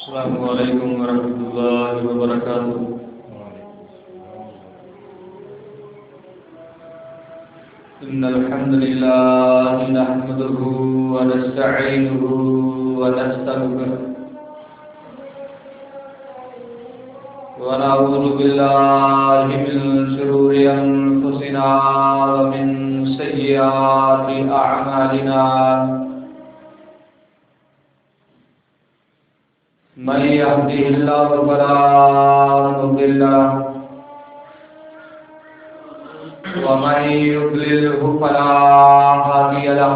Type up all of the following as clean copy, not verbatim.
السلام علیکم ورحمۃ اللہ وبرکاتہ۔ إن الحمد لله نحمده ونستعينه ونستغفره ونعوذ بالله من شرور أنفسنا ومن سيئات أعمالنا، من يهده الله فلا مضل له ومن يضلله فلا هادي له،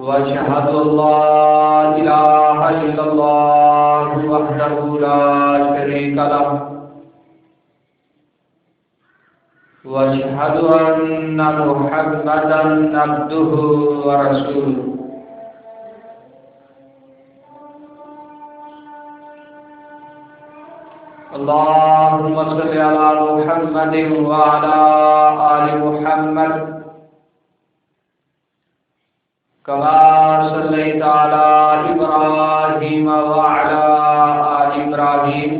وأشهد أن لا إله إلا الله وحده لا شريك له، وأشهد أن محمدا عبده ورسوله۔ اللهم صل على محمد وعلى آل محمد كما صليت على إبراهيم وعلى آل إبراهيم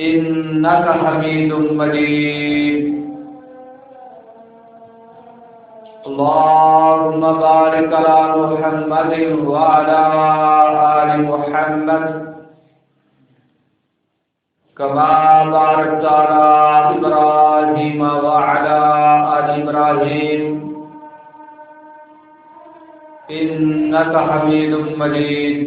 إنك حميد مجيد۔ اللهم بارك على محمد وعلى آل محمد كما باركت على إبراهيم وعلى آل إبراهيم إنك حميد مجيد۔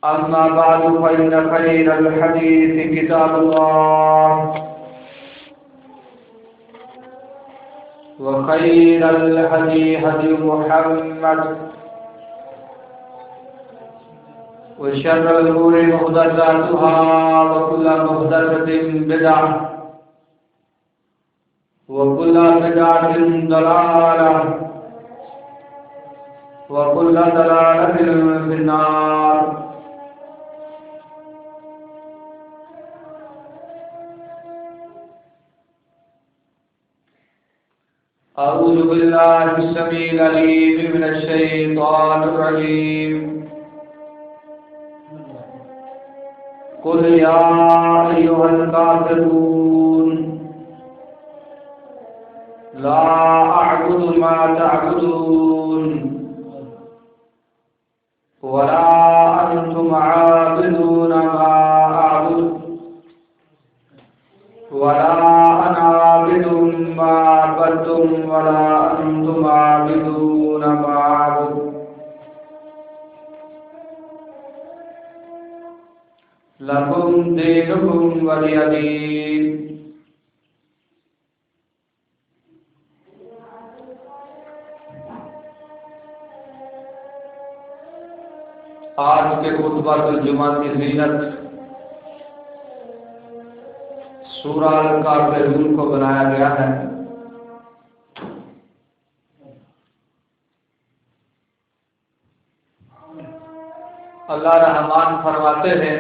أما بعد فإن خير الحديث كتاب الله، وخير الهدي هدي محمد، وشر الأمور محدثاتها وكل محدثة بدعة وكل بدعة ضلالة وكل ضلالة في النار۔ أعوذ بالله السميع العليم من الشيطان الرجيم۔ قل يا أيها الكافرون لا أعبد ما تعبدون ولا أنتم عابدون ما أعبد ولا أنا عابد ما عبدتم ولا أنتم عابدون ما أعبد لکم دینکم ولی دین۔ آج کے خطبہ الجمعہ کی زینت سورہ الکافرون کو بنایا گیا ہے۔ اللہ رحمان فرماتے ہیں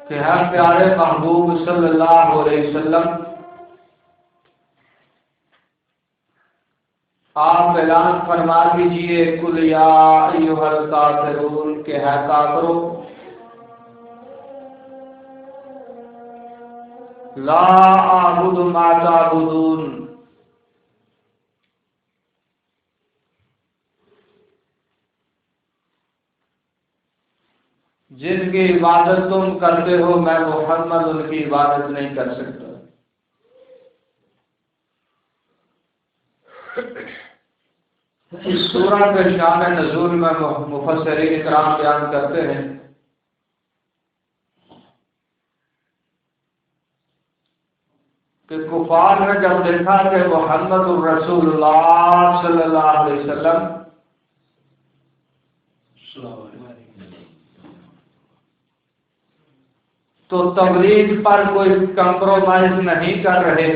کہ ہم پیارے محبوب صلی اللہ علیہ وسلم آپ اعلان فرما دیجئے، قل یا ایھا الکافرون، کہ ہے کافرو، لا اعبد ما تعبدون، جن کی عبادت تم کرتے ہو میں محمد ان کی عبادت نہیں کر سکتا۔ اس سورہ کے شان نزول میں مفسرین اکرام بیان کرتے ہیں کہ کفار نے جب دیکھا کہ محمد الرسول اللہ صلی اللہ علیہ وسلم تو تبلیغ پر کوئی کمپرومائز نہیں کر رہے،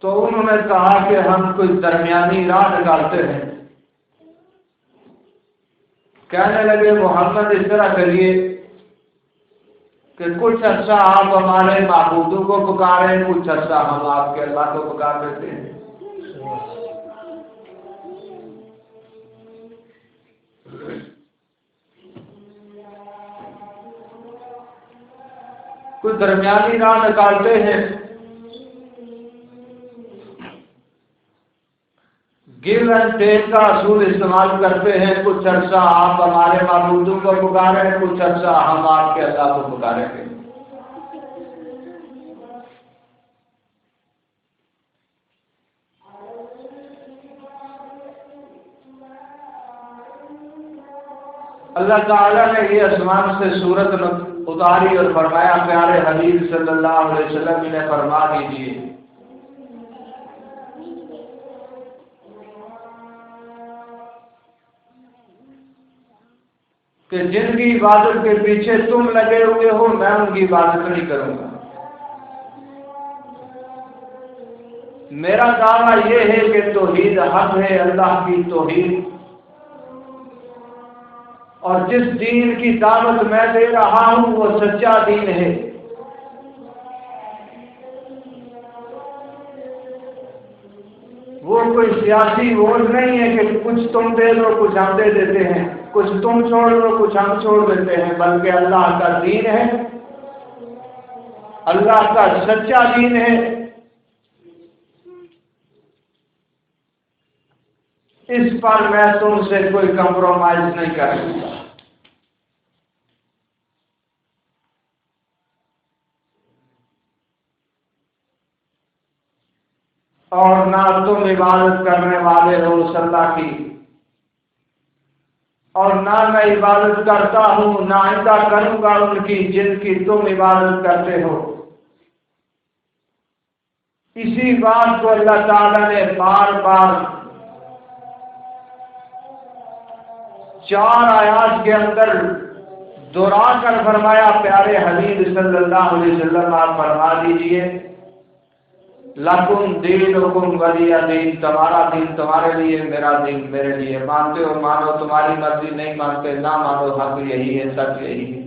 تو انہوں نے کہا کہ ہم کوئی درمیانی راہ نکالتے ہیں۔ کہنے لگے محمد اس طرح کریے کہ کچھ عرصہ آپ ہمارے معبودوں کو پکاریں، کچھ عرصہ ہم آپ کے اللہ کو پکار دیتے ہیں۔ کچھ درمیانی راہ نکالتے ہیں، گیو اینڈ ٹیک کا اصول استعمال کرتے ہیں، کچھ عرصہ آپ ہمارے معبودوں کو پکاریں، کچھ عرصہ ہم آپ کے اللہ کو پکاریں گے۔ اللہ تعالیٰ نے یہ آسمان سے سورت اتاری اور فرمایا پیارے حبیب صلی اللہ علیہ وسلم انہیں فرما دیجیے کہ جن کی عبادت کے پیچھے تم لگے ہوئے ہو میں ان کی عبادت نہیں کروں گا۔ میرا دعویٰ یہ ہے کہ توحید حق ہے، اللہ کی توحید، اور جس دین کی دعوت میں دے رہا ہوں وہ سچا دین ہے۔ وہ کوئی سیاسی ووٹ نہیں ہے کہ کچھ تم دے دو کچھ ہم دے دیتے ہیں، کچھ تم چھوڑ دو کچھ ہم چھوڑ دیتے ہیں، بلکہ اللہ کا دین ہے، اللہ کا سچا دین ہے۔ اس پر میں تم سے کوئی کمپرومائز نہیں کر سکتا، اور نہ تم عبادت کرنے والے ہو اس اللہ کی، اور نہ میں عبادت کرتا ہوں نہ آئندہ کروں گا ان کی جن کی تم عبادت کرتے ہو۔ اسی بات کو اللہ تعالیٰ نے بار بار 4 آیات کے اندر دہرا کر فرمایا۔ پیارے حبیب صلی اللہ علیہ وسلم آپ فرما دیجئے لکم دینکم ولی دین، تمہارا دین تمہارے لیے، میرا دین میرے لیے، مانتے ہو مانو، تمہاری مرضی، نہیں مانتے نہ مانو، حق یہی ہے، سچ یہی ہے۔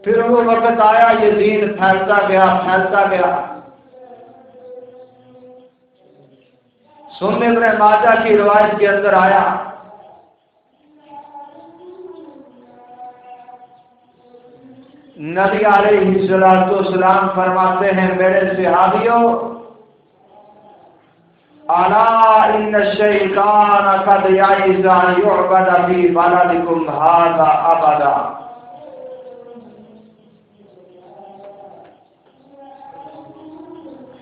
پھر وہ وقت آیا یہ دین پھیلتا گیا پھیلتا گیا۔ سنن ابن ماجہ کی روایت کے اندر آیا نبی علیہ الصلوۃ والسلام فرماتے ہیں میرے صحابیوں الا ان الشیطان قد یئس ان یعبد فی بلدکم ھذا ابدا،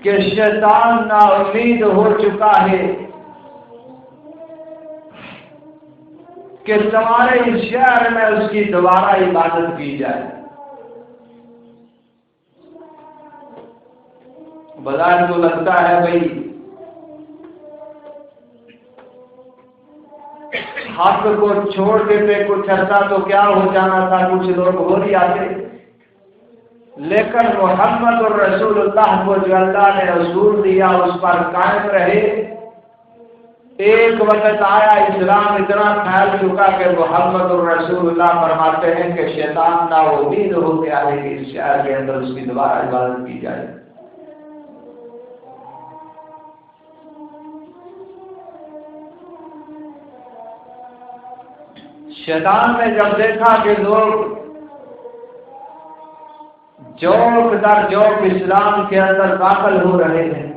کہ شیطان نا امید ہو چکا ہے کہ تمہارے اس شہر میں اس کی دوبارہ عبادت کی جائے۔ بظاہر تو لگتا ہے بھائی حق کو چھوڑ کے پہ کچھ عرصہ تو کیا ہو جانا تھا، کچھ لوگ ہو ہی آتے، لیکن محمد الرسول اللہ کو جو اللہ نے رسول دیا اس پر قائم رہے۔ ایک وقت آیا اسلام اتنا پھیل چکا کہ محمد الرسول اللہ فرماتے ہیں کہ شیطان نا امید ہو گیا ہے کہ اس شہر کے اندر اس کی دوبارہ عبادت کی جائے۔ شیطان نے جب دیکھا کہ لوگ جوک در جوک اسلام کے اندر داخل ہو رہے ہیں،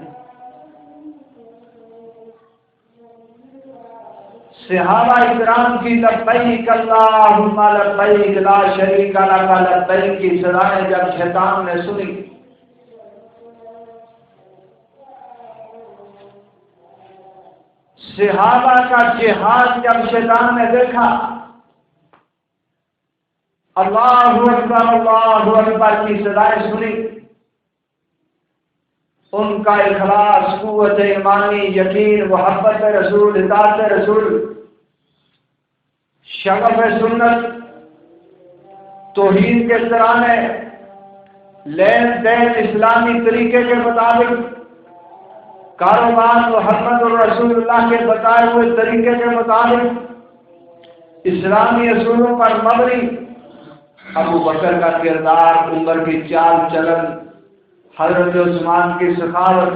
صحابہ اکرام کی لبیک اللہم لبیک لا شریک لک لبیک کی صدائیں جب شیطان نے سنی صحابہ کا جہاد جب شیطان نے دیکھا، اللہ اکبر کی صدائیں سنی، ان کا اخلاص، قوت ایمانی، یقین، محبت رسول، اطاعت رسول، شغف سنت توحید کے ترانے، لین دین اسلامی طریقے کے مطابق، کاروبار محمد الرسول اللہ کے بتائے ہوئے طریقے کے مطابق، اسلامی اصولوں پر مبنی ابو بکر کا کردار، عمر کی چال چلن، حضرت عثمان کی سخاوت،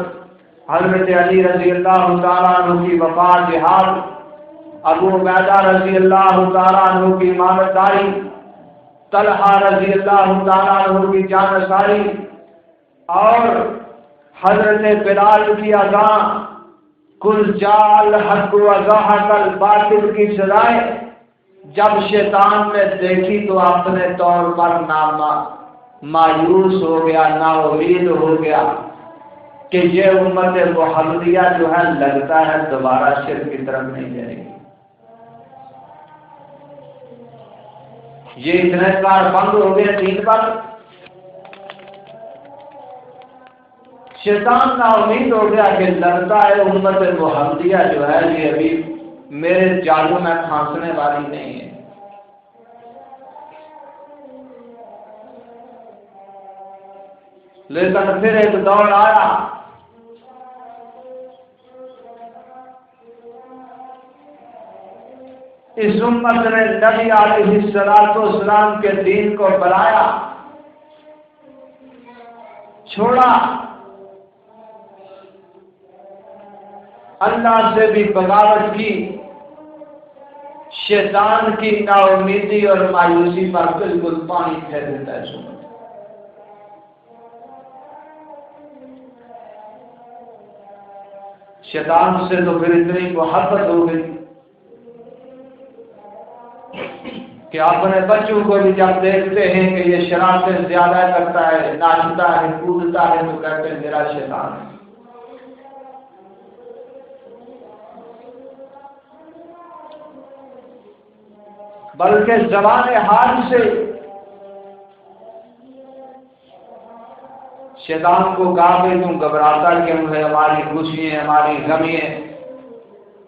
حضرت علی رضی اللہ تعالیٰ عنہ کی وفا جہاد، ابو عبیدہ رضی اللہ تعالیٰ عنہ کی امامت داری، طلحہ رضی اللہ تعالیٰ عنہ کی جانشاری، اور حضرت بلال کی اذان، کل جال حق و زحق الباطل کی سزائیں جب شیطان نے دیکھی تو اپنے طور پر مایوس ہو گیا، نا امید ہو گیا کہ یہ امت محمدیہ جو ہے لگتا ہے دوبارہ شرک کی طرف نہیں جائے گی، یہ اتنے کار بند ہو گئے دین پر، شیطان نا امید ہو گیا کہ لگتا ہے امت محمدیہ جو ہے یہ ابھی میرے جادو میں پھانسنے والی نہیں ہے۔ لیکن پھر ایک دور آیا، اس امت نے نبی علیہ السلام کے دین کو بلایا، چھوڑا، اللہ سے بھی بغاوت کی، شیطان کی نا امیدی اور مایوسی پر بالکل پانی پھیر دیتا ہے سمجھ۔ شیطان سے تو پھر اتنی محبت ہو گئی کہ اپنے بچوں کو بھی جب دیکھتے ہیں کہ یہ شرارتیں زیادہ کرتا ہے، ناچتا ہے، کودتا ہے، تو کہتے ہیں میرا شیطان ہے۔ بلکہ زبان حال سے شیطان کو کہا کہ تم گھبراتا کیوں ہے، ہماری خوشیاں، ہماری غمیاں،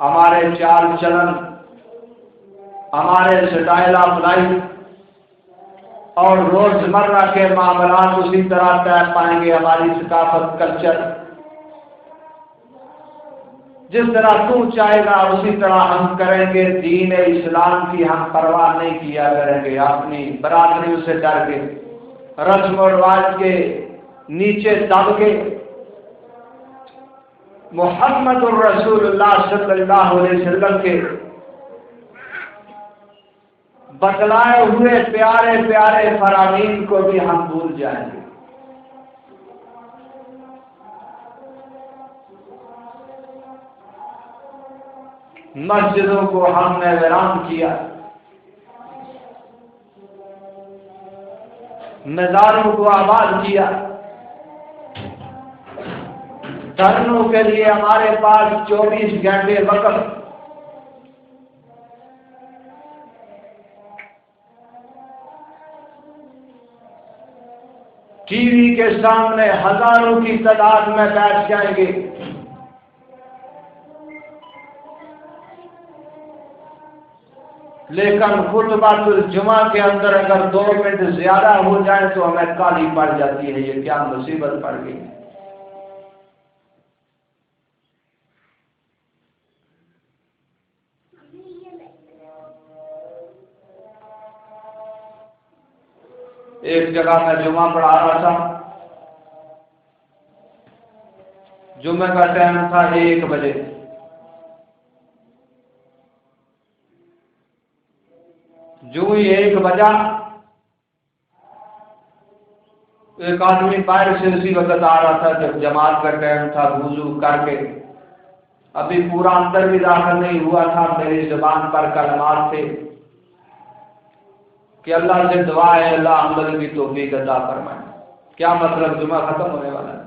ہمارے چال چلن، ہمارے سٹائل آف لائف اور روزمرہ کے معاملات اسی طرح طے پائیں گے، ہماری ثقافت، کلچر جس طرح تو چاہے گا اسی طرح ہم کریں گے، دین اسلام کی ہم پرواہ نہیں کیا کریں گے، اپنی برادریوں سے ڈر کے، رسم و رواج کے نیچے دب کے، محمد الرسول اللہ صلی اللہ علیہ وسلم کے بتلائے ہوئے پیارے پیارے فرامین کو بھی ہم بھول جائیں گے۔ مسجدوں کو ہم نے ویران کیا، مزاروں کو آباد کیا، دھرنوں کے لیے ہمارے پاس 24 گھنٹے وقت، ٹی وی کے سامنے ہزاروں کی تعداد میں بیٹھ جائیں گے، لیکن خطبۃ الجمعہ کے اندر اگر 2 منٹ زیادہ ہو جائیں تو ہمیں کالی پڑ جاتی ہے، یہ کیا مصیبت پڑ گئی۔ ایک جگہ میں جمعہ پڑھا رہا تھا، جمعہ کا ٹائم تھا 1 بجے، جو ہی 1 بجا ایک آدمی باہر سے اسی وقت آ رہا تھا جب جماعت کا ٹائم تھا، وضو کر کے، ابھی پورا اندر بھی داخل نہیں ہوا تھا، میری زبان پر کلمات تھے کہ اللہ سے دعا ہے اللہ عمل کی توفیق عطا فرمائے۔ کیا مطلب، جمعہ ختم ہونے والا ہے،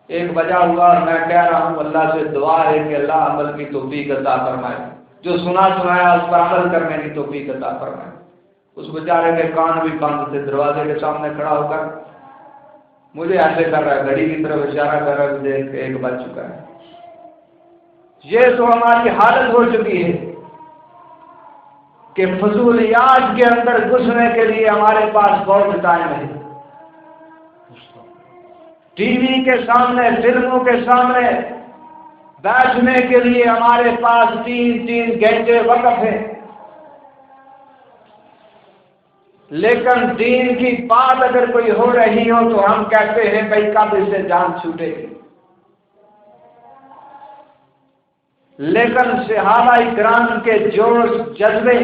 1 بجا ہوا اور میں کہہ رہا ہوں اللہ سے دعا ہے کہ اللہ عمل کی توفیق عطا فرمائے، جو سنایا اس پر عمل کرنے کی توفیق عطا فرمائے۔ اس بیچارے کے کان بھی بند تھے، دروازے کے سامنے کھڑا ہو کر مجھے ایسے کر رہا ہے، گھڑی کی طرف اشارہ کر رہا ہے، دیکھ 1 بج چکا ہے۔ یہ تو ہماری حالت ہو چکی ہے کہ فضولیات کے اندر گھسنے کے لیے ہمارے پاس بہت ٹائم ہے. ٹی وی کے سامنے، فلموں کے سامنے بیٹھنے کے لیے ہمارے پاس 3 گھنٹے وقت ہے، لیکن دین کی بات اگر کوئی ہو رہی ہو تو ہم کہتے ہیں بھائی کب اس سے جان چھوٹے گی. لیکن صحابہ کرام کے جوش جذبے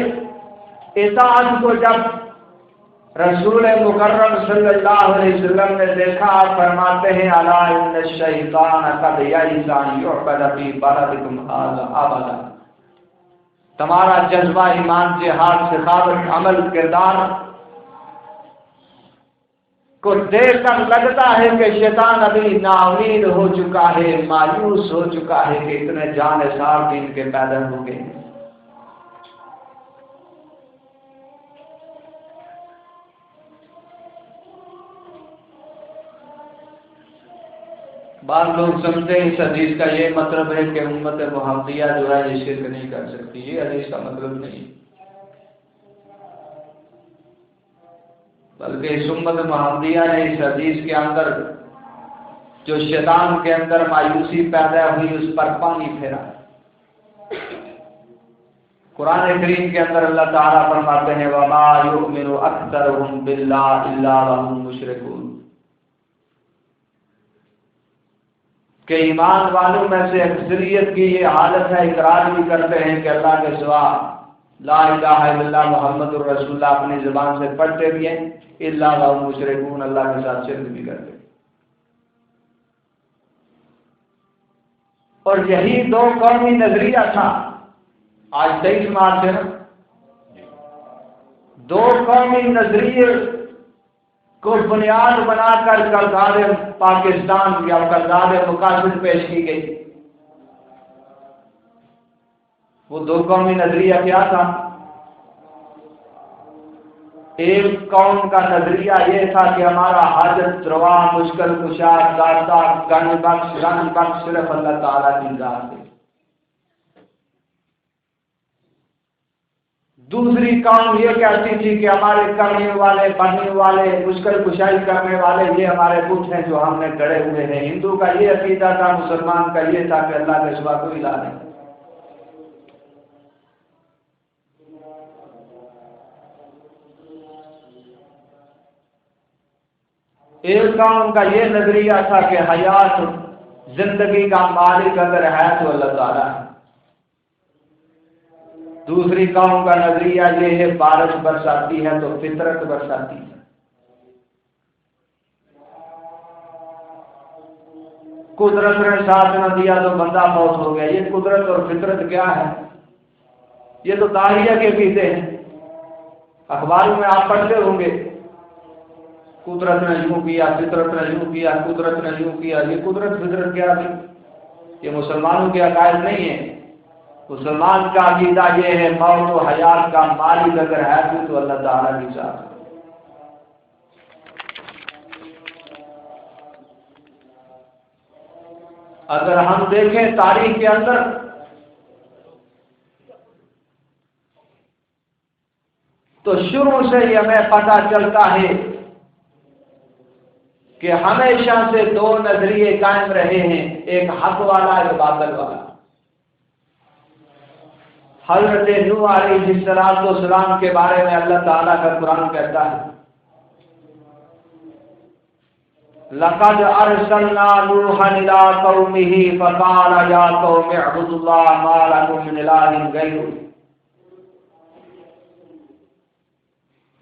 اطاعت کو جب رسول مکرم صلی اللہ علیہ وسلم نے دیکھا، آپ فرماتے ہیں الا ان الشیطان قد یئس ان یعبد فی بلدکم ھذا ابدا. تمہارا جذبہ ایمان، جہاد، سخاوت، عمل، کردار کو دیکھ کر لگتا ہے کہ شیطان ابھی نا امید ہو چکا ہے، مایوس ہو چکا ہے کہ اتنے جان نثار دین کے پیدا ہو گئے. بعض لوگ سمجھتے ہیں اس حدیث کا یہ مطلب ہے کہ امت محمدیہ جو ہے یہ شرک نہیں کر سکتی. یہ حدیث کا مطلب نہیں، بلکہ اس امت محمدیہ نے اس حدیث کے اندر جو شیطان کے اندر مایوسی پیدا ہوئی اس پر پانی پھیرا. قرآن کریم کے اندر اللہ تعالیٰ فرماتے ہیں وما یؤمن اکثرهم باللہ الا وهم مشرکون، کہ ایمان والوں میں سے اکثریت کی یہ حالت ہے، اقرار بھی کرتے ہیں کہ اللہ کے سوا لا الہ الا اللہ محمد الرسول اللہ اپنی زبان سے پڑھتے بھی ہیں، الا وهم مشرکون، اللہ کے ساتھ شرک بھی کرتے ہیں. اور یہی دو قومی نظریہ تھا. آج 23 مارچ ہے نا، دو قومی نظریے کو بنیاد بنا کر کردار پاکستان یا کردار مقاصد پیش کی گئی. وہ دو قومی نظریہ کیا تھا؟ ایک قوم کا نظریہ یہ تھا کہ ہمارا حاجت روا، مشکل کشا، داتا، گن بخش صرف اللہ تعالیٰ کی ذات ہے. دوسری قوم یہ کہتی تھی کہ ہمارے کرنے والے، بننے والے، مشکل کشائی کرنے والے یہ ہمارے بت ہیں جو ہم نے گڑے ہوئے ہیں. ہندو کا یہ عقیدہ تھا، مسلمان کا یہ تھا کہ اللہ کے سوا کوئی الہ نہیں. ایک قوم کا یہ نظریہ تھا کہ حیات، زندگی کا مالک اگر ہے تو اللہ تعالیٰ ہے. دوسری قوم کا نظریہ یہ ہے بارش برساتی ہے تو فطرت برساتی ہے. قدرت نے ساتھ نہ دیا تو بندہ موت ہو گیا. یہ قدرت اور فطرت کیا ہے؟ یہ تو داہیہ کے عقیدے ہیں. اخباروں میں آپ پڑھتے ہوں گے قدرت نے یوں کیا، فطرت نے یوں کیا، قدرت نے یوں کیا. یہ قدرت فطرت کیا تھی؟ یہ مسلمانوں کے عقائد نہیں ہے. مسلمان کا عقیدہ یہ ہے موت و حیات کا مالک اگر ہے تو اللہ تعالیٰ کی ذات. اگر ہم دیکھیں تاریخ کے اندر تو شروع سے ہی ہمیں پتہ چلتا ہے کہ ہمیشہ سے دو نظریے قائم رہے ہیں، ایک حق والا، ایک باطل والا. حضرت نوح علیہ السلام کے بارے میں اللہ تعالیٰ کا قرآن کہتا ہے لَقَدْ أَرْسَلْنَا نُوحًا إِلَىٰ قَوْمِهِ فَقَالَ يَا قَوْمِ اعْبُدُوا اللَّهَ مَا لَكُم مِّنْ إِلَٰهٍ غَيْرُهُ.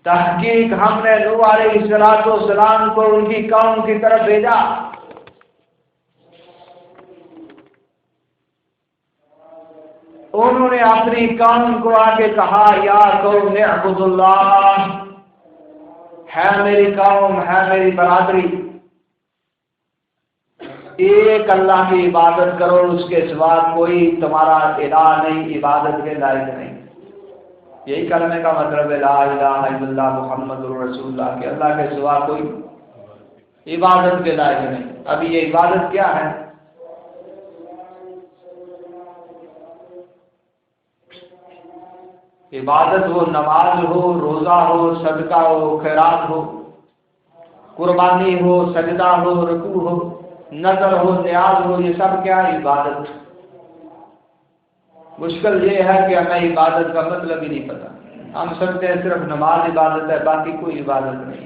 تحقیق ہم نے نوح علیہ السلام کو ان کی قوم کی طرف بھیجا. انہوں نے اپنی قوم کو آگے کہا یا قوم اعبدوا اللہ، ہے میری قوم، ہے میری برادری، ایک اللہ کی عبادت کرو، اس کے سوا کوئی تمہارا الہ نہیں، عبادت کے لائق نہیں. یہی کلمے کا مطلب ہے لا الہ الا اللہ محمد رسول اللہ، کہ اللہ کے سوا کوئی عبادت کے لائق نہیں. ابھی یہ عبادت کیا ہے؟ عبادت ہو، نماز ہو، روزہ ہو، صدقہ ہو، خیرات ہو، قربانی ہو، سجدہ ہو، رکوع ہو، نظر ہو، نیاز ہو، یہ سب کیا ہے؟ عبادت۔ مشکل یہ ہے کہ ہمیں عبادت کا مطلب ہی نہیں پتا۔ ہم سمجھتے ہیں صرف نماز عبادت ہے، باقی کوئی عبادت نہیں،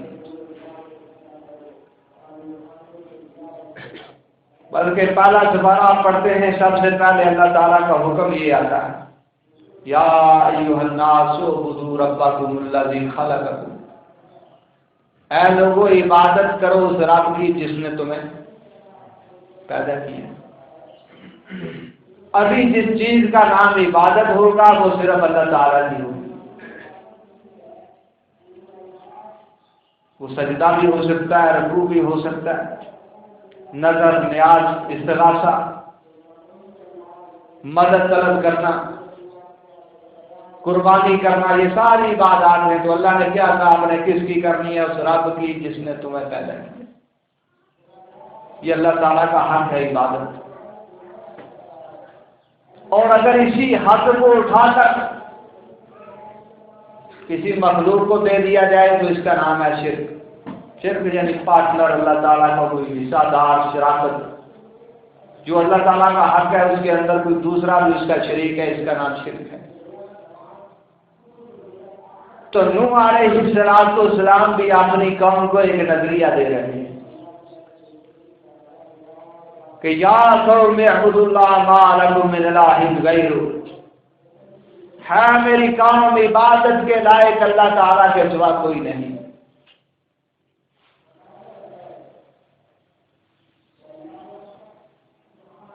بلکہ پہلا سپارہ آپ پڑھتے ہیں سب سے پہلے اللہ تعالیٰ کا حکم یہ آتا ہے، یا ایھا الناس اعبدوا ربکم الذی خلقکم، اے لوگو عبادت کرو اس رب کی جس نے تمہیں پیدا کیا۔ ابھی جس چیز کا نام عبادت ہوگا وہ صرف اللہ تعالیٰ کی ہوگی۔ وہ سجدہ بھی ہو سکتا ہے، رکوع بھی ہو سکتا ہے، نظر، نیاز، استغاثہ، مدد طلب کرنا، قربانی کرنا، یہ ساری عبادات ہیں۔ تو اللہ نے کیا کہا؟ آپ نے کس کی کرنی ہے؟ اس رب کی جس نے تمہیں پیدا کیا۔ یہ اللہ تعالیٰ کا حق ہے عبادت، اور اگر اسی حق کو اٹھا کر کسی مخلوق کو دے دیا جائے تو اس کا نام ہے شرک۔ شرک یعنی پارٹنر، اللہ تعالیٰ کا کوئی حصہ دار، شراکت۔ جو اللہ تعالیٰ کا حق ہے اس کے اندر کوئی دوسرا بھی اس کا شریک ہے، اس کا نام شرک ہے۔ تو نوح علیہ السلام بھی اپنی قوم کو ایک نظریہ دے رہے ہیں کہ یا قوم اعبدوا اللہ ما لکم من الہ غیرہ، ہے میری قوم عبادت کے لائق اللہ تعالیٰ کے سوا کوئی نہیں۔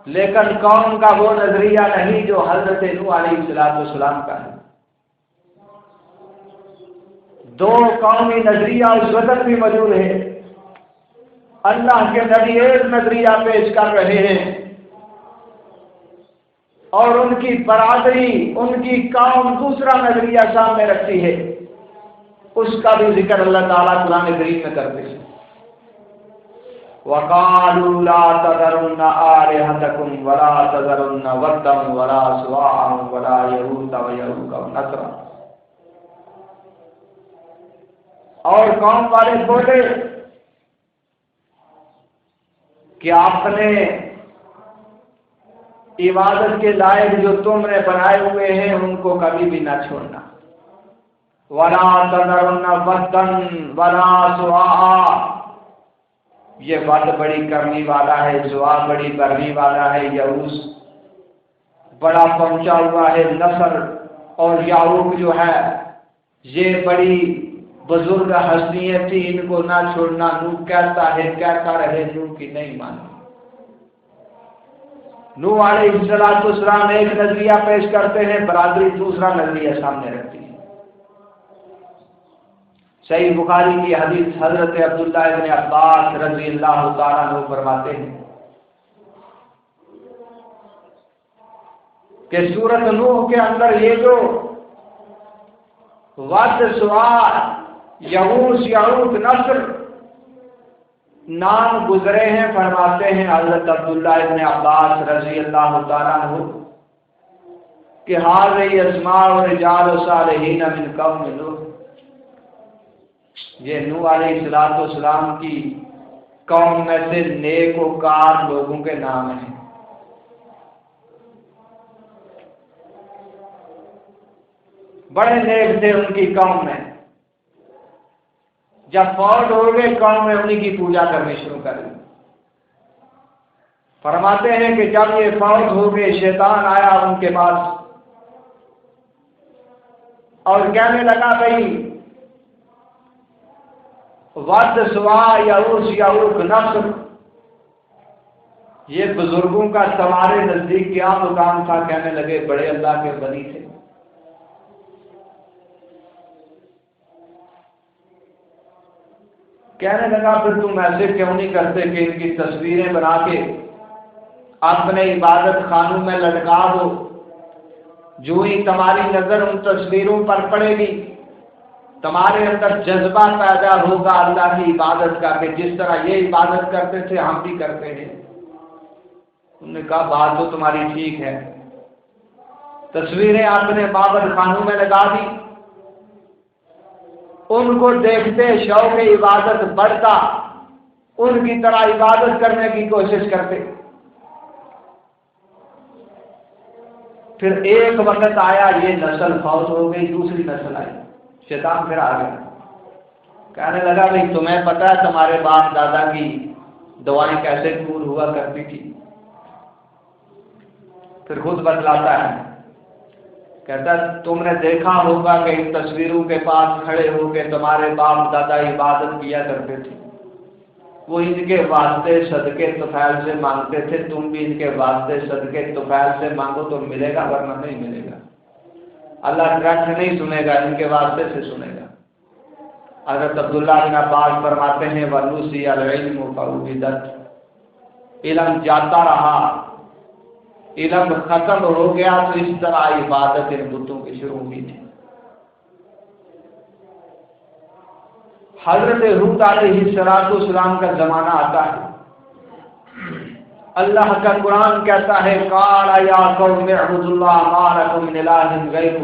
لیکن قوم کا وہ نظریہ نہیں جو حضرت نوح علیہ السلام کا ہے۔ دو قومی نظریہ اس وقت بھی موجود ہے۔ اللہ کے نبی ایک نظریہ پیش کر رہے ہیں اور ان کی برادری، ان کی قوم دوسرا نظریہ سامنے رکھتی ہے۔ اس کا بھی ذکر اللہ تعالیٰ قرآن کریم میں کرتے ہیں۔ وَقَالُوا لَا تَذَرُنَّ آلِهَتَكُمْ وَلَا تَذَرُنَّ وَدًّا وَلَا سُوَاعًا وَلَا يَغُوثَ وَيَعُوقَ وَنَسْرًا۔ اور قوم والے بولے کہ آپ نے عبادت کے لائق جو تم نے بنائے ہوئے ہیں ان کو کبھی بھی نہ چھوڑنا۔ وَلَا تَذَرُنَّ وَدًّا وَلَا سُوَاعًا، یہ ود بڑی کرنی والا ہے، سوا بڑی برنی والا ہے، یعوس بڑا پہنچا ہوا ہے، نصر اور یعوق جو ہے یہ بڑی بزرگ ہستیاں تھی، ان کو نہ چھوڑنا۔ نوح کہتا رہے نوح کی نہیں مانی۔ نوح علیہ السلام ایک نظریہ پیش کرتے ہیں، برادری دوسرا نظریہ سامنے رکھتی ہے۔ صحیح بخاری کی حدیث حضرت عبداللہ ابن عباس رضی اللہ تعالیٰ عنہ فرماتے ہیں کہ سورۃ نوح کے اندر یہ جو ود، سواع، یغوث، یعوق، نصر نام گزرے ہیں، فرماتے ہیں حضرت عبداللہ ابن عباس رضی اللہ تعالیٰ عنہ کہ ہذہ اسماء رجال صالحین من قوم نوح، یہ نوح علیہ السلام کی قوم میں سے نیک و کار لوگوں کے نام ہیں۔ بڑے نیک تھے ان کی قوم میں، جب فوت ہو گئے قوم میں انہی کی پوجا کرنی شروع کر دی۔ فرماتے ہیں کہ جب یہ فوت ہو گئے شیطان آیا ان کے پاس اور کہنے لگا بھائی ود، سواع، یعوث، یعوق، نصر یہ بزرگوں کا تمہارے نزدیک کیا مقام تھا؟ کہنے لگے بڑے اللہ کے ولی تھے۔ کہنے لگا پھر تم ایسے کیوں نہیں کرتے کہ ان کی تصویریں بنا کے اپنے عبادت خانوں میں لٹکا دو، جو ہی تمہاری نظر ان تصویروں پر پڑے گی تمہارے اندر جذبہ پیدا ہوگا اللہ کی عبادت کا، کہ جس طرح یہ عبادت کرتے تھے ہم بھی کرتے ہیں۔ انہوں نے کہا بات تو تمہاری ٹھیک ہے، تصویریں اپنے معبد خانوں میں لگا دی، ان کو دیکھتے شوق عبادت بڑھتا، ان کی طرح عبادت کرنے کی کوشش کرتے۔ پھر ایک وقت آیا، یہ نسل فوت ہو گئی، دوسری نسل آئی، شیطان پھر آ گیا، کہنے لگا بھائی تمہیں پتہ ہے تمہارے باپ دادا کی دعائیں کیسے قبول ہوا کرتی تھی؟ پھر خود بتلاتا ہے، کہتا ہے تم نے دیکھا ہوگا کہ ان تصویروں کے پاس کھڑے ہو کے تمہارے باپ دادا عبادت کیا کرتے تھے، وہ ان کے واسطے صدقے طفیل سے مانگتے تھے، تم بھی ان کے واسطے صدقے طفیل سے مانگو تو ملے گا، ورنہ نہیں ملے گا۔ اللہ ڈائریکٹ نہیں سنے گا، ان کے واسطے سے سنے گا۔ حضرت عبداللہ بن عباس فرماتے ہیں وَنُسِيَ الْعِلْمُ فَعُبِدَتْ، علم جاتا رہا، علم ختم ہو گیا، تو اس طرح عبادت ان بتوں کی شروع ہوئی تھی۔ حضرت ہود علیہ السلام کا زمانہ آتا ہے، اللہ کا قرآن کہتا ہے قَالَ يَا قَوْمِ اعْبُدُوا اللَّهَ مَا لَكُم مِّنْ إِلَٰهٍ غَيْرُهُ۔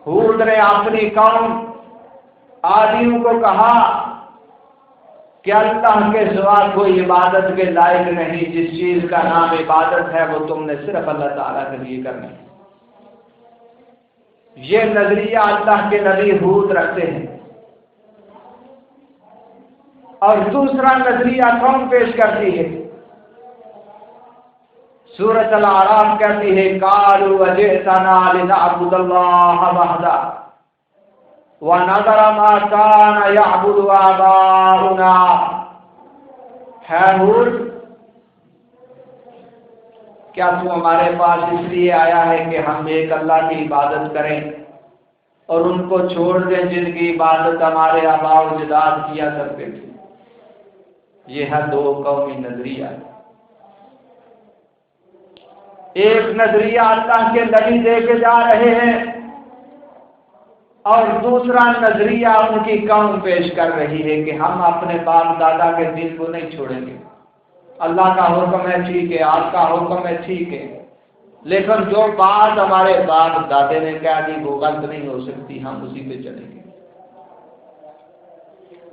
ہود نے اپنی قوم عادیوں کو کہا کہ اللہ کے سوا کوئی عبادت کے لائق نہیں، جس چیز کا نام عبادت ہے وہ تم نے صرف اللہ تعالیٰ کے لیے کرنی۔ یہ نظریہ اللہ کے نبی ہود رکھتے ہیں، اور دوسرا نظریہ کون پیش کرتی ہے؟ سورۃ الاعراف کہتی ہے قالوا وجئتنا لنعبد اللہ وحدہ وَنَذَرَ مَا كَانَ يَعْبُدُ آبَاؤُنَا۔ ہے ہود، کیا تو ہمارے پاس اس لیے آیا ہے کہ ہم ایک اللہ کی عبادت کریں اور ان کو چھوڑ دیں جن کی عبادت ہمارے آباء و اجداد کیا کرتے تھے؟ یہ ہے دو قومی نظریہ۔ ایک نظریہ اللہ کے نبی دے کے جا رہے ہیں، اور دوسرا نظریہ ان کی قوم پیش کر رہی ہے کہ ہم اپنے باپ دادا کے دین کو نہیں چھوڑیں گے، اللہ کا حکم ہے ٹھیک ہے، آپ کا حکم ہے ٹھیک ہے، لیکن جو بات ہمارے باپ دادے نے کہہ دی وہ غلط نہیں ہو سکتی، ہم اسی پہ چلیں گے۔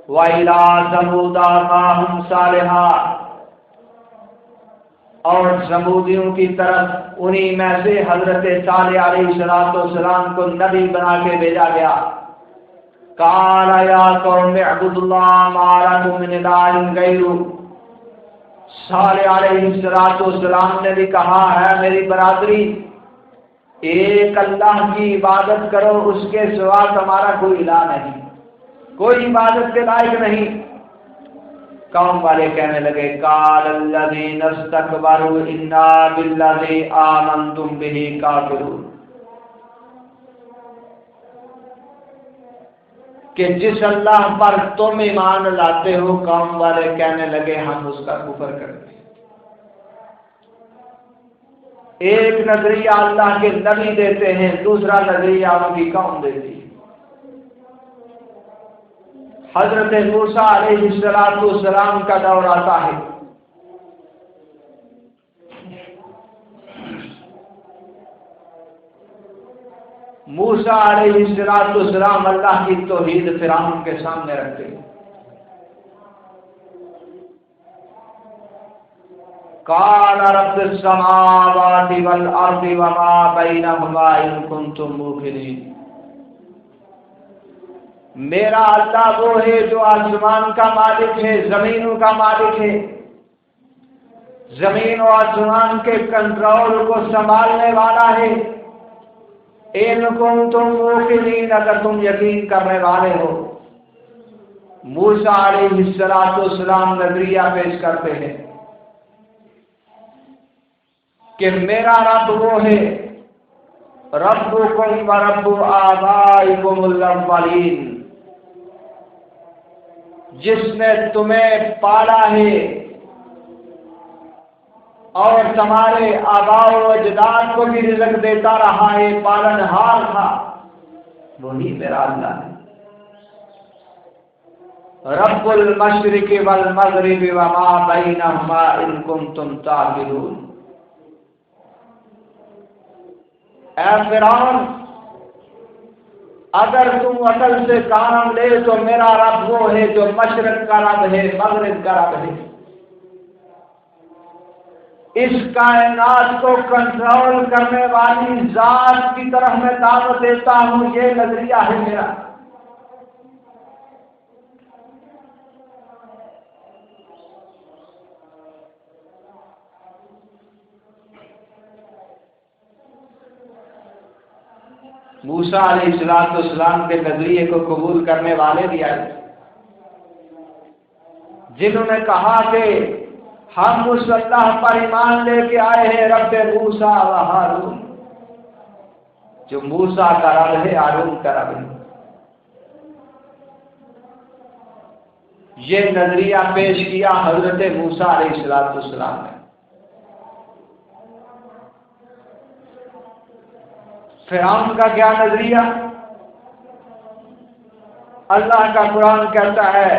وَإِلَىٰ ثَمُودَ أَخَاهُمْ صَالِحًا، اور سمودیوں کی طرف انہی میں سے حضرت صالح علیہ السلام کو نبی بنا کے بھیجا گیا۔ قال یا قوم اعبدوا اللہ ما لکم من الہ غیرہ، صالح علیہ السلام نے بھی کہا ہے میری برادری، ایک اللہ کی عبادت کرو، اس کے سوا تمہارا کوئی الہ نہیں، کوئی عبادت کے لائق نہیں۔ قوم والے کہنے لگے قال الذین استکبروا انا بالذی آمنتم بہ کافرون، کہ جس اللہ پر تم ایمان لاتے ہو، قوم والے کہنے لگے ہم اس کا کفر کرتے ہیں۔ ایک نظریہ اللہ کے نبی دیتے ہیں، دوسرا نظریہ ان کی قوم دیتی ہے۔ حضرت موسیٰ علیہ السلام کا دور آتا ہے، موسیٰ علیہ السلام اللہ کی توحید فرعون کے سامنے رکھتے ہیں۔ قال رب السماوات والارض وما بینہما ان کنتم موقنین، میرا اللہ وہ ہے جو آسمان کا مالک ہے، زمینوں کا مالک ہے، زمین و آسمان کے کنٹرول کو سنبھالنے والا ہے۔ ان کنتم موقنین، اگر تم یقین کرنے والے ہو۔ موسیٰ علیہ السلام نظریہ پیش کرتے ہیں کہ میرا رب وہ ہے ربکم و رب آبائکم الاولین، جس نے تمہیں پالا ہے اور تمہارے آباء و اجداد کو بھی رزق دیتا رہا ہے، پالن ہار تھا، وہی میرا اللہ ہے۔ رب المشرق والمغرب وما بینہما ان کنتم تعقلون، اے فرعون اگر تم عقل سے کام لے تو میرا رب وہ ہے جو مشرق کا رب ہے، مغرب کا رب ہے، اس کائنات کو کنٹرول کرنے والی ذات کی طرف میں دعوت دیتا ہوں، یہ نظریہ ہے میرا۔ موسیٰ علیہ السلام کے نظریے کو قبول کرنے والے بھی آئے، جنہوں نے کہا کہ ہم اس اللہ پر ایمان لے کے آئے ہیں رب موسیٰ و ہارون، جو موسیٰ کا رب ہے، ہارون کا رب ہے۔ یہ نظریہ پیش کیا حضرت موسیٰ علیہ السلام نے۔ فرعون کا کیا نظریہ؟ اللہ کا قرآن کہتا ہے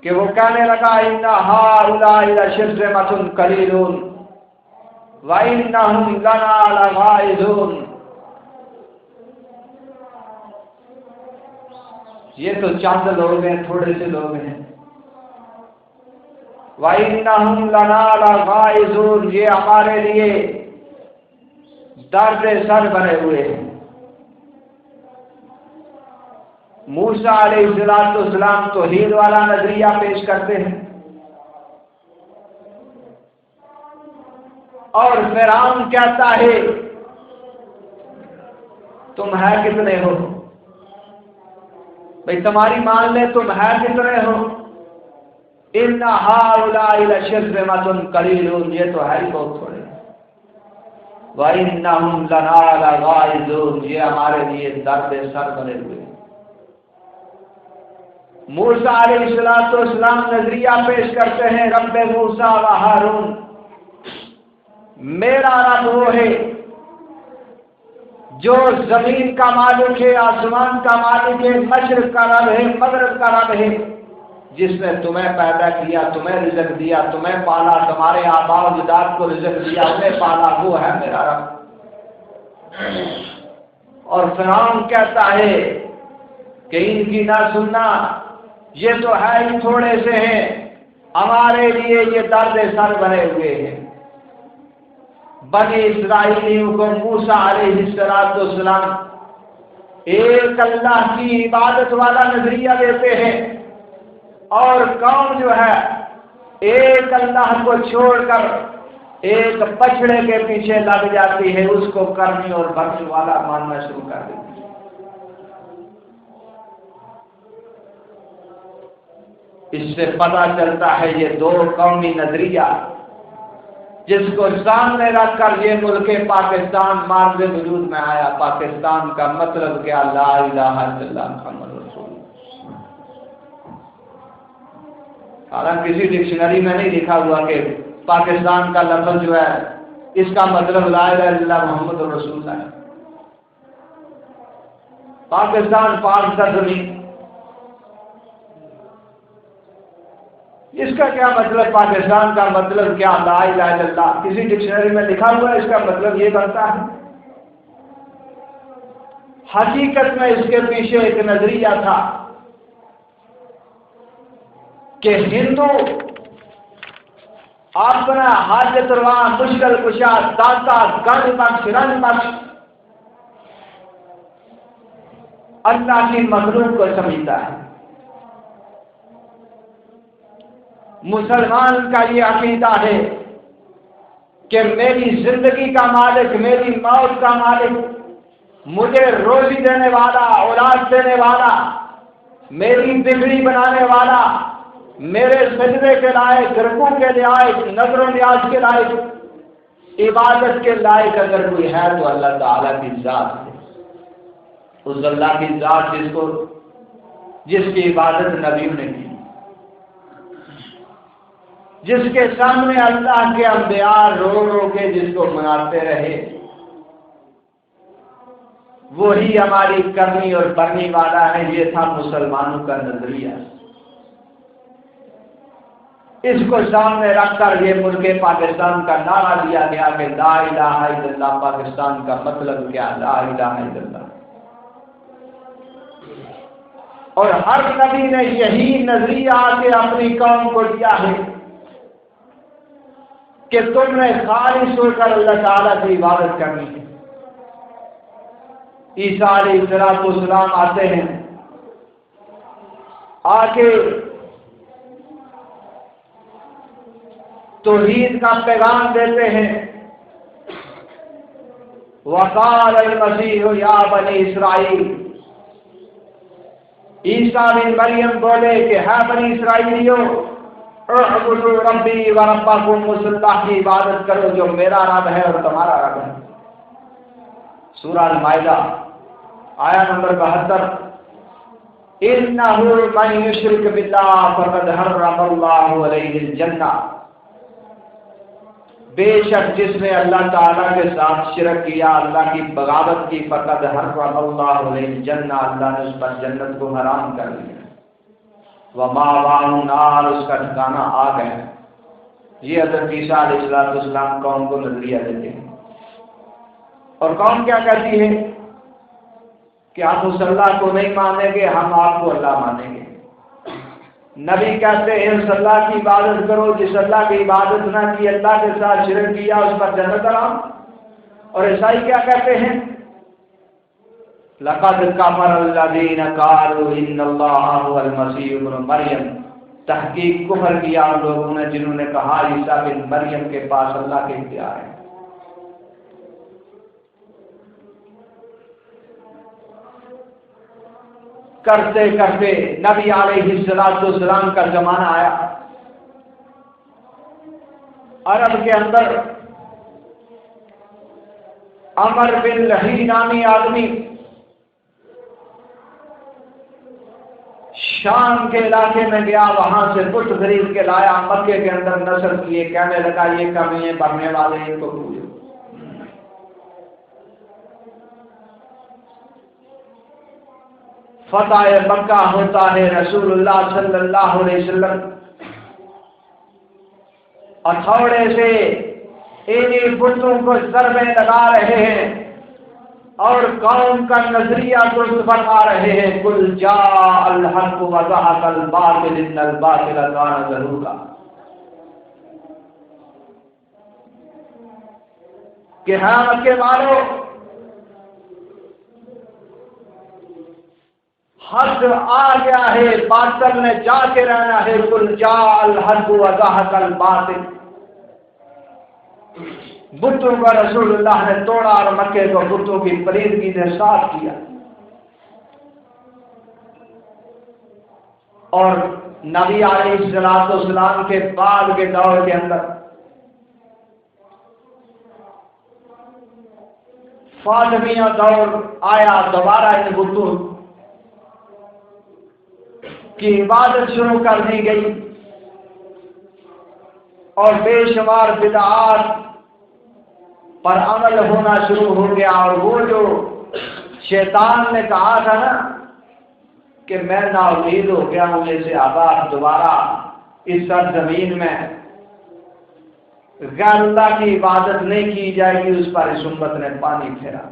کہ وہ کہنے لگا ان ہؤلاء لشرذمۃ قلیلون وانہم لنا لغائظون، یہ تو چند لوگ ہیں، تھوڑے سے لوگ ہیں۔ وانہم لنا لغائظون، یہ ہمارے لیے درد سر بنے ہوئے ہیں۔ موسیٰ علیہ السلام توحید والا نظریہ پیش کرتے ہیں، اور فرعون کہتا ہے تم ہے کتنے ہو؟ بھئی تمہاری مان لے، تم ہے کتنے ہو؟ ان ہؤلاء لشرذمۃ قلیلون، یہ تو ہے ہی بہت تھوڑے۔ وَإِنَّهُمْ لَنَا لَغَائِظُونَ، یہ ہمارے لیے درد سر بنے ہوئے۔ موسیٰ علیہ السلام نظریہ پیش کرتے ہیں رب موسیٰ و ہارون، میرا رب وہ ہے جو زمین کا مالک ہے، آسمان کا مالک ہے، مشرق کا رب ہے، مغرب کا رب ہے، جس نے تمہیں پیدا کیا، تمہیں رزق دیا، تمہیں پالا، تمہارے آباء و اجداد کو رزق دیا، انہیں پالا، وہ ہے میرا رب۔ اور فرعون کہتا ہے کہ ان کی نہ سننا، یہ تو ہے ہی تھوڑے سے ہیں، ہمارے لیے یہ درد سر بنے ہوئے ہیں۔ بنی اسرائیلیوں کو موسیٰ علیہ السلام ایک اللہ کی عبادت والا نظریہ دیتے ہیں، اور قوم جو ہے ایک اللہ کو چھوڑ کر ایک بچڑے کے پیچھے لگ جاتی ہے، اس کو کرنی اور بھرنے والا ماننا شروع کر دیتی ہے۔ اس سے پتہ چلتا ہے یہ دو قومی نظریہ جس کو سامنے رکھ کر یہ ملک پاکستان مارز وجود میں آیا۔ پاکستان کا مطلب کیا؟ لا الہ الا اللہ محمد رسول اللہ۔ حالانکہ کسی ڈکشنری میں نہیں لکھا ہوا کہ پاکستان کا لفظ جو ہے اس کا مطلب لا الہ الا اللہ محمد رسول اللہ ہے۔ پاکستان پاک سرزمین، اس کا کیا مطلب؟ پاکستان کا مطلب کیا؟ لا الہ الا اللہ۔ کسی ڈکشنری میں لکھا ہوا ہے اس کا مطلب یہ بنتا ہے؟ حقیقت میں اس کے پیچھے ایک نظریہ تھا کہ ہندو اپنا حاجت روا، مشکل کشا، داتا، گنج بخش، رنج بخش اللہ کی مخلوق کو سمجھتا ہے۔ مسلمان کا یہ عقیدہ ہے کہ میری زندگی کا مالک، میری موت کا مالک، مجھے روزی دینے والا، اولاد دینے والا، میری بگڑی بنانے والا، میرے سجدے کے لائق، رکوع کے لائق، نظر و نیاز کے لائق، عبادت کے لائق اگر کوئی ہے تو اللہ تعالیٰ کی ذات ہے۔ اس اللہ کی ذات جس کی عبادت نبیوں نے کی، جس کے سامنے اللہ کے انبیاء رو رو کے جس کو مناتے رہے، وہی ہماری کرنی اور بھرنی والا ہے۔ یہ تھا مسلمانوں کا نظریہ۔ اس کو سامنے رکھ کر یہ ملک پاکستان کا نعرہ دیا گیا کہ لا الہ الا اللہ پاکستان کا مطلب کیا؟ لا الہ الا اللہ۔ اور ہر نبی نے یہی نظریہ آ کے اپنی قوم کو دیا ہے کہ تم نے خالص ہو کر اللہ تعالیٰ کی عبادت کرنی ہے۔ عیسیٰ علیہ السلام آتے ہیں، آ کے توحید کا پیغام دیتے ہیں۔ وقال المسیح یا بنی اسرائیل، عیسیٰ بن مریم بولے کہ ہے بنی اسرائیلیو، اعبدوا ربی و ربکم، اس اللہ کی عبادت کرو جو میرا رب ہے اور تمہارا رب ہے۔ سورہ المائدہ آیا نمبر 72، انہ من یشرک باللہ فقد حرم اللہ علیہ الجنہ، بے شک جس نے اللہ تعالیٰ کے ساتھ شرک کیا، اللہ کی بغاوت کی، فقد حرم اللہ علیہ الجنہ، اللہ نے اس پر جنت کو حرام کر دیا۔ ومأواہ النار، اس کا ٹھکانہ آگ ہے۔ یہ حضرت عیسیٰ علیہ السلام قوم کو نظریہ دیتے ہیں، اور قوم کیا کہتی ہے کہ آپ اس اللہ کو نہیں مانیں گے، ہم آپ کو اللہ مانیں گے۔ نبی کہتے ہیں اس اللہ کی عبادت کرو جس اللہ کی عبادت نہ کی، اللہ کے ساتھ شرک کیا، اس پر جنت حرام۔ اور عیسائی کیا کہتے ہیں؟ لقد کفر الذین قالوا ان اللہ هو المسیح ابن مریم، تحقیق کفر کیا ان لوگوں نے جنہوں نے کہا عیسیٰ بن مریم کے پاس اللہ کے اختیار ہے۔ کرتے کرتے نبی علیہ السلام کا زمانہ آیا، عرب کے اندر عمر بن لہی نامی آدمی شام کے علاقے میں گیا، وہاں سے بت خرید کے لایا، مکے کے اندر نصر کیے، کہنے لگا یہ کمیے بڑھنے والے ان کو پوجو۔ فتح مکہ ہوتا ہے، رسول اللہ صلی اللہ علیہ وسلم ہتھوڑے سے انہی بتوں کو ضربیں لگا رہے ہیں اور قوم کا نظریہ درست فرما رہے ہیں، قل جاء الحق وزهق الباطل ان الباطل كان زهوقا، کہ ہاں مکے والوں حق آ گیا ہے، باطل نے جا کے رہنا ہے، قل جاء الحق وزهق الباطل۔ بتوں کا رسول اللہ نے توڑا اور مکے کو بتوں کی پلیدگی نے صاف کیا، اور نبی علیہ السلام کے بعد کے دور کے اندر فاطمیہ دور آیا، دوبارہ ان بتوں کی عبادت شروع کر دی گئی اور بے شمار بدعات پر عمل ہونا شروع ہو گیا۔ اور وہ جو شیطان نے کہا تھا نا کہ میں نا امید ہو گیا ہوں جیسے آباد دوبارہ اس سرزمین میں غیر اللہ کی عبادت نہیں کی جائے گی، اس پر اس امت نے پانی پھیرا۔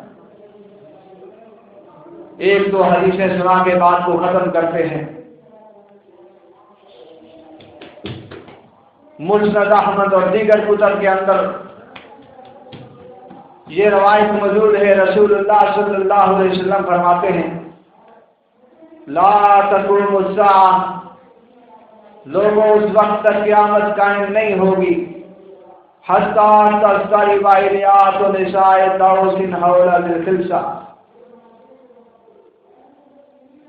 ایک دو حدیثیں سنا کے بات کو ختم کرتے ہیں۔ مسند احمد اور دیگر کتب کے اندر یہ روایت موجود ہے، رسول اللہ صلی اللہ علیہ وسلم فرماتے ہیں لا تقوم الساعہ، لوگوں اس وقت تک قیامت قائم نہیں ہوگی، حتی تضطرب ایلیات نساء دوس حول الخلصہ،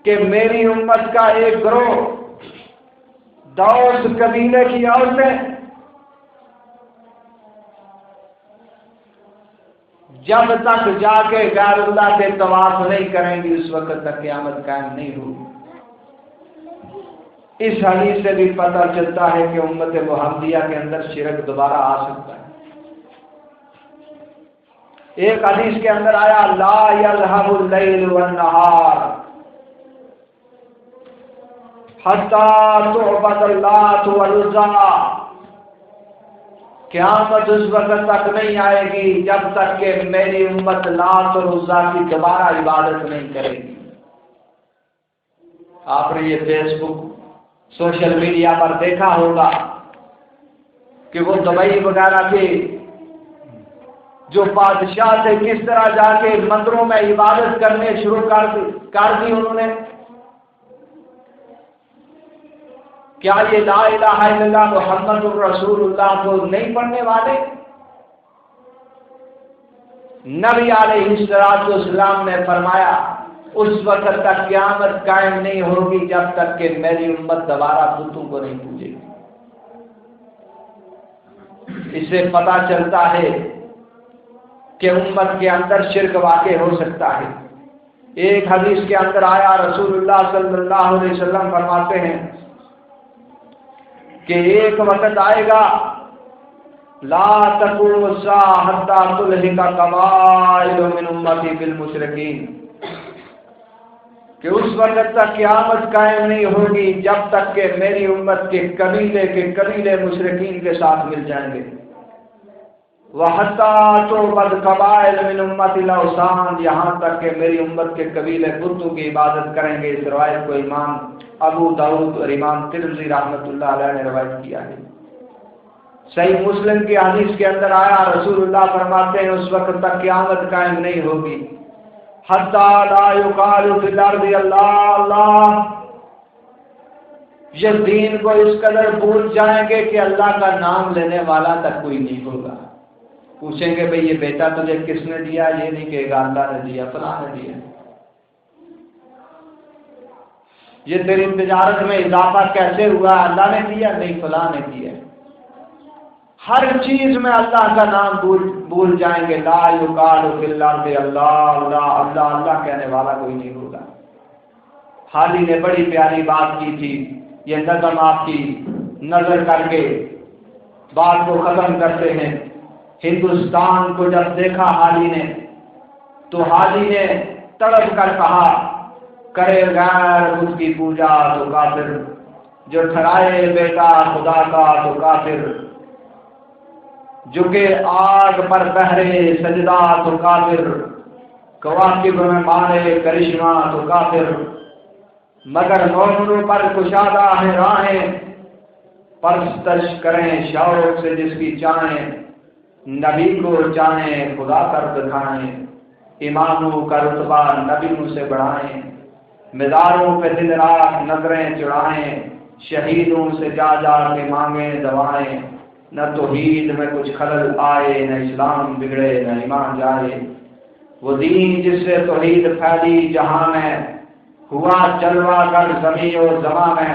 کہ میری امت کا ایک گروہ دوس قبیلے کی عورتیں جب تک جا کے غیر اللہ کے طواف نہیں کریں گی اس وقت تک قیامت قائم نہیں ہوگی۔ اس حدیث سے بھی پتہ چلتا ہے کہ امت محمدیہ کے اندر شرک دوبارہ آ سکتا ہے۔ ایک حدیث کے اندر آیا لا یذهب اللیل والنہار، حتی تعبد اللات والعزی، قیامت اس وقت تک نہیں آئے گی جب تک کہ میری امت لات اور عزیٰ کی دوبارہ عبادت نہیں کرے گی۔ آپ نے یہ فیس بک سوشل میڈیا پر دیکھا ہوگا کہ وہ دبئی وغیرہ کے جو بادشاہ تھے کس طرح جا کے مندروں میں عبادت کرنے شروع کر دی انہوں نے۔ کیا یہ لا الہ الا اللہ محمد الرسول اللہ کو نہیں پڑھنے والے؟ نبی علیہ السلام نے فرمایا اس وقت تک قیامت قائم نہیں ہوگی جب تک کہ میری امت دوبارہ بتوں کو نہیں پوجے گی۔ اس سے پتہ چلتا ہے کہ امت کے اندر شرک واقع ہو سکتا ہے۔ ایک حدیث کے اندر آیا، رسول اللہ صلی اللہ علیہ وسلم فرماتے ہیں کہ ایک وقت آئے گا لا تقوم الساعة حتى تلحق قبائل من امتی بالمشرکین، کہ اس وقت تک قیامت قائم نہیں ہوگی جب تک کہ میری امت کے قبیلے مشرکین کے ساتھ مل جائیں گے۔ وَحَتَّى تُعْبَدْ قَبَائِلُ مِنْ أُمَّتِ الْأَوْثَانِ، یہاں تک کہ میری امت کے قبیلے بتوں کی عبادت کریں گے۔ اس روایت کو امام ابو داؤد اور امام ترمذی رحمۃ اللہ علیہ نے روایت کیا ہے۔ صحیح مسلم کی حدیث کے اندر آیا، رسول اللہ فرماتے ہیں اس وقت تک قیامت قائم نہیں ہوگی حَتَّى لَا يُقَالُ فِي الْأَرْضِ اللَّهُ اللَّهُ، یہ دین کو اس قدر بھول جائیں گے کہ اللہ کا نام لینے والا تک کوئی نہیں ہوگا۔ پوچھیں گے بھئی یہ بیٹا تجھے کس نے دیا؟ یہ نہیں کہے گا اللہ نے دیا، فلاں نے دیا۔ یہ تیری تجارت میں اضافہ کیسے ہوا؟ اللہ نے دیا؟ نہیں، فلاں نے دیا۔ ہر چیز میں اللہ کا نام بھول جائیں گے۔ لا یقال فی الارض اللہ اللہ اللہ اللہ کہنے والا کوئی نہیں ہوگا۔ حالی نے بڑی پیاری بات کی تھی، یہ نظم آپ کی نظر کر کے بات کو ختم کرتے ہیں۔ ہندوستان کو جب دیکھا حالی نے تو حالی نے تڑپ کر کہا، کرے غیر خود کی پوجا تو کافر، جو ٹھہرائے بیٹا خدا کا تو کافر، جھکے آگ پر بہرے سجدہ تو کافر، کواکب میں مارے کرشمہ تو کافر، مگر مومنوں پر کشادہ ہے راہیں، پرستش کریں شوق سے جس کی چاہیں، نبی کو جانیں خدا کر دکھائیں، اماموں کا رتبہ نبیوں سے بڑھائیں، مزاروں پہ دن رات نظریں چڑھائیں، شہیدوں سے جا جا کے مانگیں دعائیں، نہ توحید میں کچھ خلل آئے، نہ اسلام بگڑے، نہ ایمان جائے۔ وہ دین جس سے توحید پھیلی جہاں میں، ہوا جلوہ گر زمین و زماں میں،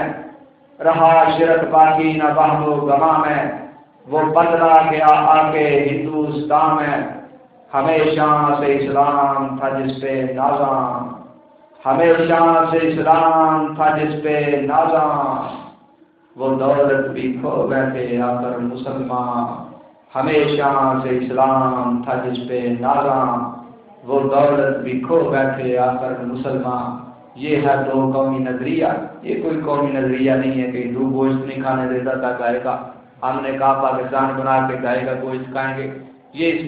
رہا شرک باقی نہ وہم و گما میں، وہ بدلا گیا آ کے ہندوستان میں، ہمیشہ سے اسلام تھا جس پہ نازاں، ہمیشہ سے اسلام تھا جس پہ نازاں، وہ دولت بھی کھو بیٹھے آ کر مسلمان، ہمیشہ سے اسلام تھا جس پہ نازاں، وہ دولت بھی کھو بیٹھے آ کر مسلمان۔ یہ ہے دو قومی نظریہ۔ یہ کوئی قومی نظریہ نہیں ہے کہ ہندو گوشت نہیں کھانے دیتا تھا گائے کا، ہم نے کہا پاکستان بنا کے گائے کا گوشت کھائیں گے۔ یہ اس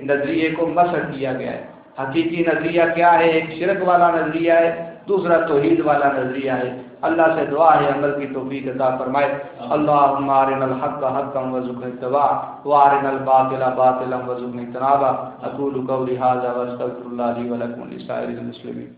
نظریے کو مسخ کیا گیا ہے۔ حقیقی نظریہ کیا ہے؟ ایک شرک والا نظریہ ہے، دوسرا توحید والا نظریہ ہے۔ اللہ سے دعا ہے عمل کی توفیق عطا فرمائے۔ اللہم ارنا الحق حقا وارزقنا اتباعہ وارنا الباطل باطلا وارزقنا اجتنابہ۔ اقول قولی ھذا واستغفر اللہ لی ولکم ولسائر المسلمین۔